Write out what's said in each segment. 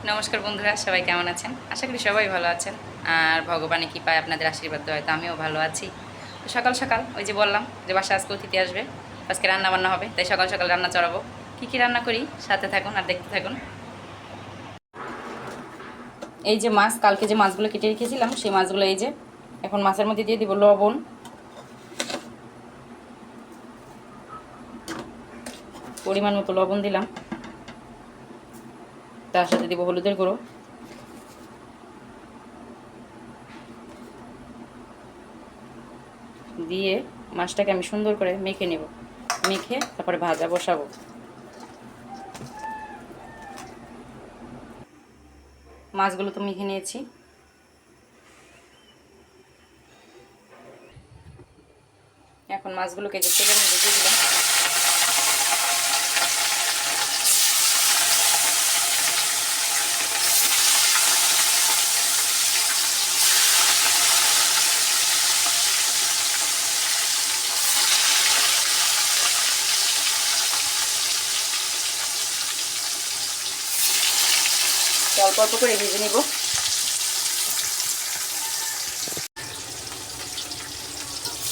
নমস্কার বন্ধুরা, সবাই কেমন আছেন? আশা করি সবাই ভালো আছেন। আর ভগবানে কৃপায় আপনাদের আশীর্বাদ হয়তো আমিও ভালো আছি। তো সকাল সকাল ওই যে বললাম যে বাসায় আজকে অতিথি আসবে, আজকে রান্না বান্না হবে, তাই সকাল সকাল রান্না চড়াবো। কী কী রান্না করি সাথে থাকুন আর দেখতে থাকুন। এই যে মাছ, কালকে যে মাছগুলো কেটে রেখেছিলাম সেই মাছগুলো এই যে এখন মাছের মধ্যে দিয়ে দিব লবণ, পরিমাণ মতো লবণ দিলাম, তার সাথে দিব হলুদের গুঁড়ো, দিয়ে মাছটাকে আমি সুন্দর করে মেখে নেব। মেখে তারপরে ভাজা বসাবো। মাছগুলো তো মেখে নিয়েছি। এখন মাছগুলোকে যে তেলের মধ্যে দিয়ে দিলাম। অল্প অল্প করে ভেজে নিব।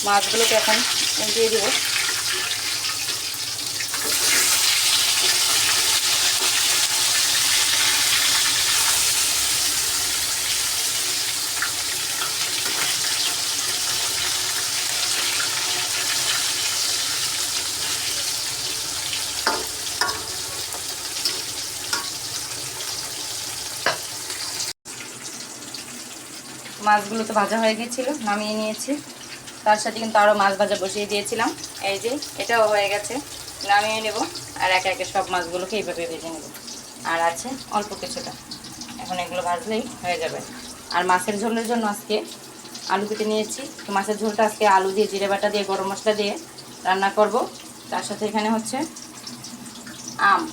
মাছগুলোকে এখন দিয়ে দিব। মাছগুলো তো ভাজা হয়ে গিয়েছিল, নামিয়ে নিয়েছি। তার সাথে কিন্তু আরও মাছ ভাজা বসিয়ে দিয়েছিলাম। এই যে এটাও হয়ে গেছে, নামিয়ে নেব। আর একে একে সব মাছগুলোকে এইভাবে ভেজে নেব। আর আছে অল্প কিছুটা, এখন এগুলো ভাজলেই হয়ে যাবে। আর মাছের ঝোলের জন্য আজকে আলু কেটে নিয়েছি। তো মাছের ঝোলটা আজকে আলু দিয়ে, জিরে বাটা দিয়ে, গরম মশলা দিয়ে রান্না করব। তার সাথে এখানে হচ্ছে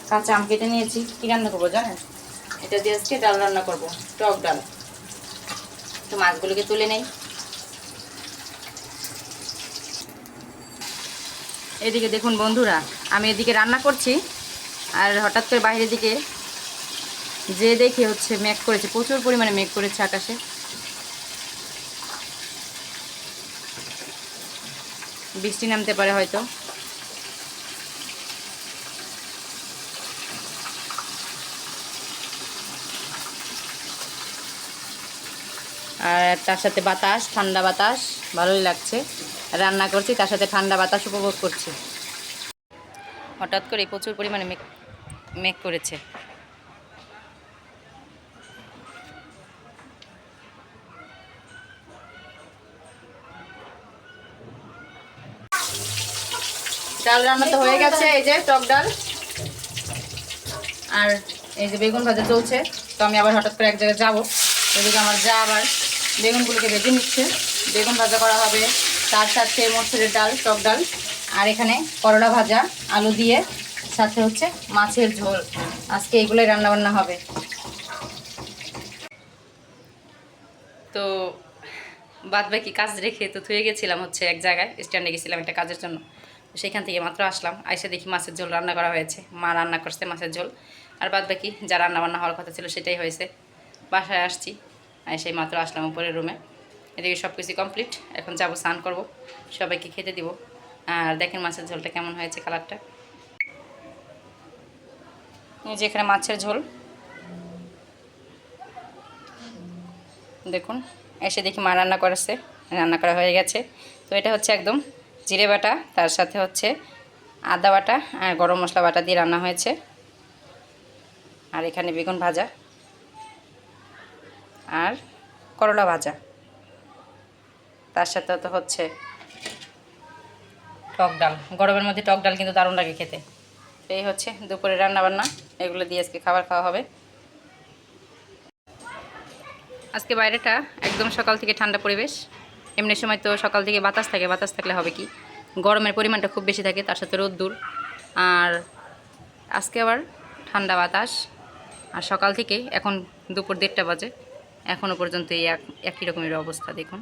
কাঁচা আম কেটে নিয়েছি। কী রান্না করবো জানেন? এটা দিয়ে আজকে ডাল রান্না করব, টক ডাল। তো মাছগুলোকে তুলে নেই। এদিকে দেখুন বন্ধুরা, আমি এদিকে রান্না করছি আর হঠাৎ করে বাইরের দিকে যে দেখে হচ্ছে মেঘ করেছে, প্রচুর পরিমাণে মেঘ করেছে আকাশে। বৃষ্টি নামতে পারে হয়তো। আর তার সাথে বাতাস, ঠান্ডা বাতাস, ভালোই লাগছে। রান্না করছি, তার সাথে ঠান্ডা বাতাস উপভোগ করছি। হঠাৎ করে প্রচুর পরিমাণে মেঘ মেঘ করেছে। ডাল রান্না তো হয়ে গেছে, এই যে টক ডাল। আর এই যে বেগুন ভাজা চলছে। তো আমি আবার হঠাৎ করে এক জায়গায় যাবো, এদিকে আমার যা আবার বেগুনগুলোকে ভেজে নিচ্ছে। বেগুন ভাজা করা হবে, তার সাথে মসুরের ডাল, টক ডাল, আর এখানে করলা ভাজা আলু দিয়ে, সাথে হচ্ছে মাছের ঝোল। আজকে এইগুলোই রান্নাবান্না হবে। তো বাদ বাকি কাজ রেখে তো থুয়ে গেছিলাম হচ্ছে এক জায়গায়, স্ট্যান্ডে গেছিলাম একটা কাজের জন্য। তো সেখান থেকে মাত্র আসলাম, আইসে দেখি মাছের ঝোল রান্না করা হয়েছে। মা রান্না করছে মাছের ঝোল, আর বাদ বাকি যা রান্না বান্না হওয়ার কথা ছিল সেটাই হয়েছে। বাসায় আসছি, সেই মাত্র আসলাম উপরের রুমে। এদিকে সব কিছু কমপ্লিট। এখন যাবো স্নান করব, সবাইকে খেতে দিব। আর দেখেন মাছের ঝোলটা কেমন হয়েছে, কালারটা। এই যে এখানে মাছের ঝোল দেখুন। এসে দেখি মা রান্না করেছে, রান্না করা হয়ে গেছে। তো এটা হচ্ছে একদম জিরে বাটা, তার সাথে হচ্ছে আদা বাটা আর গরম মশলা বাটা দিয়ে রান্না হয়েছে। আর এখানে বেগুন ভাজা আর করলা ভাজা, তার সাথে তো হচ্ছে টক ডাল। গরমের মধ্যে টক ডাল কিন্তু দারুণ লাগে খেতে। তো এই হচ্ছে দুপুরে রান্নাবান্না, এগুলো দিয়ে আজকে খাবার খাওয়া হবে। আজকে বাইরেটা একদম সকাল থেকে ঠান্ডা পরিবেশ। এমনি সময় তো সকাল থেকে বাতাস থাকে, বাতাস থাকলে হবে কি, গরমের পরিমাণটা খুব বেশি থাকে, তার সাথে রোদ্দুর। আর আজকে আবার ঠান্ডা বাতাস। আর সকাল থেকে এখন দুপুর 1:30 বাজে, এখনও পর্যন্ত এই একই রকমের অবস্থা দেখুন,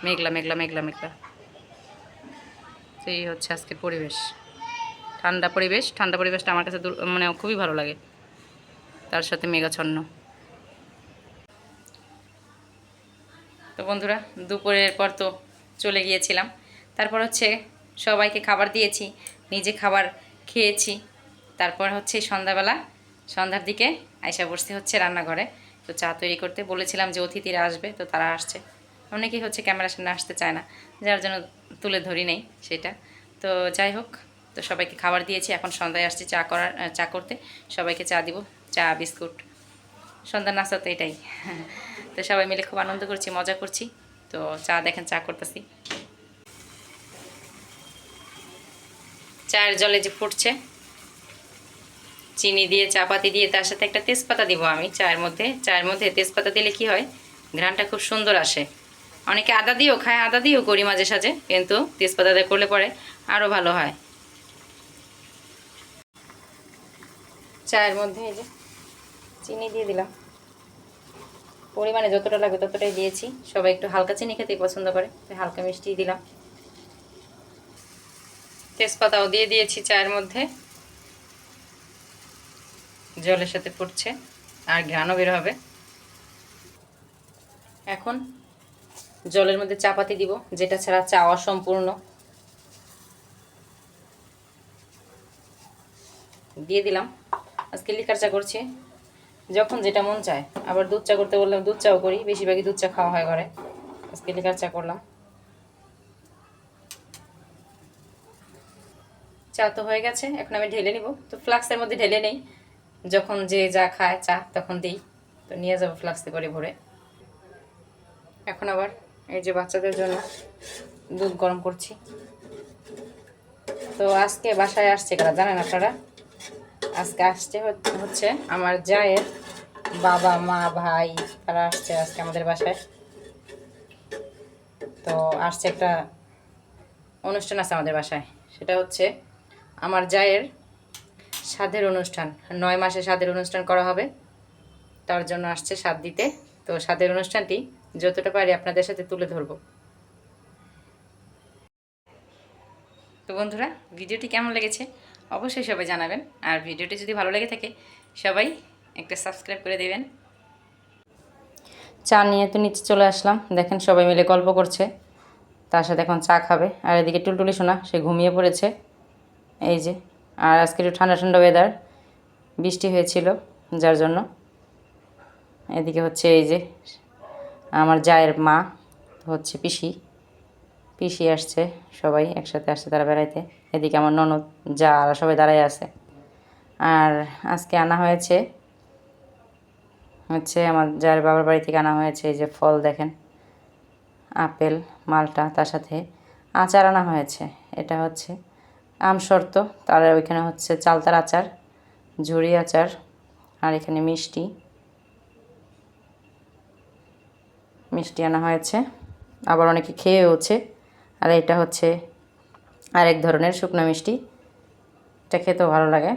মেঘলা মেঘলা মেঘলা মেঘলা। তো এই হচ্ছে আজকের পরিবেশ, ঠান্ডা পরিবেশ। ঠান্ডা পরিবেশটা আমার কাছে মানে খুবই ভালো লাগে। তো তার সাথে মেঘাচ্ছন্ন। তো বন্ধুরা, দুপুরের পর তো চলে গিয়েছিলাম, তারপর হচ্ছে সবাইকে খাবার দিয়েছি, নিজে খাবার খেয়েছি। তারপর হচ্ছে সন্ধ্যার দিকে আয়সা বসতে হচ্ছে রান্নাঘরে। তো চা তৈরি করতে বলেছিলাম যে অতিথিরা আসবে, তো তারা আসছে। অনেকেই হচ্ছে ক্যামেরার সামনে আসতে চায় না, যার জন্য তুলে ধরি নেই সেটা। তো যাই হোক, তো সবাইকে খাবার দিয়েছি। এখন সন্ধ্যায় আসছি চা করতে, সবাইকে চা দিব, চা বিস্কুট, সন্ধ্যার নাস্তা তো এটাই। তো সবাই মিলে খুব আনন্দ করছি, মজা করছি। তো চা দেখেন, চা করতেছি, চায়ের জলে যে ফুটছে, চিনি দিয়ে চা পাতি দিয়ে তার সাথে একটা তেজপাতা দিব আমি চায়ের মধ্যে তেজপাতা দিলে কি হয়, ঘ্রাণটা খুব সুন্দর আসে। অনেকে আদা দিয়েও খায়, আদা দিয়েও করি মাঝে সাঝে, কিন্তু তেজপাতা দিয়ে করলে পরে আরও ভালো হয়। চায়ের মধ্যে এই যে চিনি দিয়ে দিলাম, পরিমাণে যতটা লাগবে ততটাই দিয়েছি। সবাই একটু হালকা চিনি খেতেই পছন্দ করে, তাই হালকা মিষ্টি দিলাম। তেজপাতাও দিয়ে দিয়েছি চায়ের মধ্যে, জলের সাথে ফুটছে আর ঘ্রাণও বের হবে। এখন জলের মধ্যে চা পাতি দিব, যেটা ছাড়া চা অসম্পূর্ণ। দিয়ে দিলাম। আজকে লিকার চা করছি, যখন যেটা মন চায়। আবার দুধ চা করতে বললাম, দুধ চাও করি, বেশিরভাগই দুধ চা খাওয়া হয় ঘরে। আজকে লিকার চা করলাম। চা তো হয়ে গেছে, এখন আমি ঢেলে নিব। তো ফ্লাক্সের মধ্যে ঢেলে নেই, যখন যে যা খায় চা তখন দিই। তো নিয়ে যাবো ফ্লাক্সে করে ভরে। এখন আবার এই যে বাচ্চাদের জন্য দুধ গরম করছি। তো আজকে বাসায় আসছে কারা জানেন আপনারা? আজকে আসছে হচ্ছে আমার জায়ের বাবা মা ভাই, তারা আসছে আজকে আমাদের বাসায়। তো আসছে একটা অনুষ্ঠান আছে আমাদের বাসায়, সেটা হচ্ছে আমার জায়ের সাধের অনুষ্ঠান। 9 মাসে সাধের অনুষ্ঠান করা হবে, তার জন্য আসছে সাধ দিতে। তো সাধের অনুষ্ঠানটি যতটা পারি আপনাদের সাথে তুলে ধরব। তো বন্ধুরা, ভিডিওটি কেমন লেগেছে অবশ্যই সবাই জানাবেন। আর ভিডিওটি যদি ভালো লেগে থাকে সবাই একটা সাবস্ক্রাইব করে দেবেন। চা নিয়ে তো নিচে চলে আসলাম, দেখেন সবাই মিলে গল্প করছে, তার সাথে এখন চা খাবে। আর এদিকে টুলটুলি সোনা, সে ঘুমিয়ে পড়েছে এই যে। আর আজকে একটু ঠান্ডা ঠান্ডা ওয়েদার, বৃষ্টি হয়েছিল যার জন্য। এদিকে হচ্ছে এই যে আমার জায়ের মা, হচ্ছে পিসি আসছে, সবাই একসাথে আসছে তারা বেড়াইতে। এদিকে আমার ননদ, যা, সবাই দাঁড়ায় আছে। আর আজকে আনা হয়েছে আমার যার বাবার বাড়ি থেকে আনা হয়েছে এই যে ফল দেখেন, আপেল, মালটা, তার সাথে আচার আনা হয়েছে। এটা হচ্ছে আমশর্ত, তার ওইখানে হচ্ছে চালতার আচার, ঝুড়ি আচার, আর এখানে মিষ্টি আনা হয়েছে। আবার অনেকে খেয়েওছে। আর এটা হচ্ছে আরেক ধরনের শুকনো মিষ্টি, এটা খেতেও ভালো লাগে।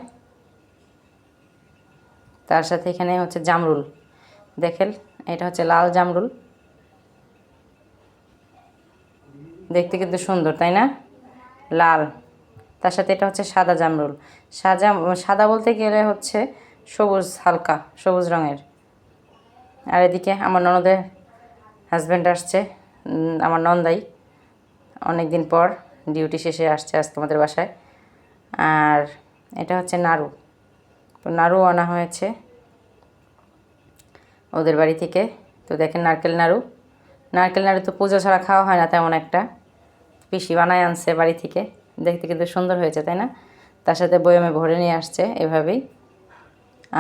তার সাথে এখানে হচ্ছে জামরুল, দেখেন এটা হচ্ছে লাল জামরুল, দেখতে কিন্তু সুন্দর তাই না, লাল। তার সাথে এটা হচ্ছে সাদা জামরুল, সাদা বলতে গেলে হচ্ছে সবুজ, হালকা সবুজ রঙের। আর এদিকে আমার ননদের হাজব্যান্ড আসছে, আমার নন্দাই, অনেক দিন পর ডিউটি শেষে আসছে আজকে আমাদের বাসায়। আর এটা হচ্ছে নাড়ু, তো নাড়ু আনা হয়েছে ওদের বাড়ি থেকে। তো দেখেন নারকেল নাড়ু তো পূজা ছাড়া খাওয়া হয় না তেমন একটা, পিসি বানায় আনছে বাড়ি থেকে, দেখতে কিন্তু সুন্দর হয়েছে তাই না। তার সাথে বয়মে ভরে নিয়ে আসছে এভাবেই।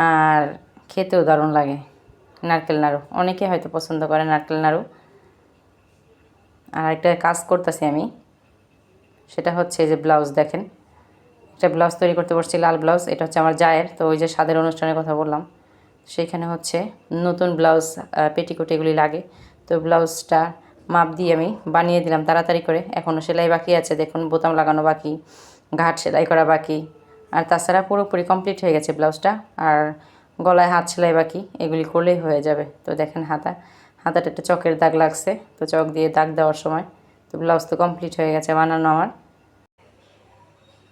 আর খেতেও দারুণ লাগে নারকেল নাড়ু, অনেকে হয়তো পছন্দ করে নারকেল নাড়ু। আর একটা কাজ করতেছি আমি, সেটা হচ্ছে যে ব্লাউজ দেখেন, একটা ব্লাউজ তৈরি করতে বসছি, লাল ব্লাউজ। এটা হচ্ছে আমার জায়ের, তো ওই যে স্বাদের অনুষ্ঠানের কথা বললাম, সেইখানে হচ্ছে নতুন ব্লাউজ, পেটিকোট এগুলি লাগে। তো ব্লাউজটা মাপ দিয়ে আমি বানিয়ে দিলাম তাড়াতাড়ি করে। এখনও সেলাই বাকি আছে, দেখুন বোতাম লাগানো বাকি, ঘাট সেলাই করা বাকি। আর তাছাড়া পুরোপুরি কমপ্লিট হয়ে গেছে ব্লাউজটা। আর গলায় হাত সেলাই বাকি, এগুলি করলেই হয়ে যাবে। তো দেখেন হাতাটা একটা চকের দাগ লাগছে, তো চক দিয়ে দাগ দেওয়ার সময় তো ব্লাউজ তো কমপ্লিট হয়ে গেছে বানানো আমার।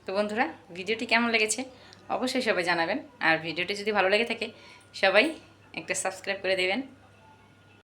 তো বন্ধুরা, ভিডিওটি কেমন লেগেছে অবশ্যই সবাই জানাবেন। আর ভিডিওটি যদি ভালো লেগে থাকে সবাই একটা সাবস্ক্রাইব করে দেবেন।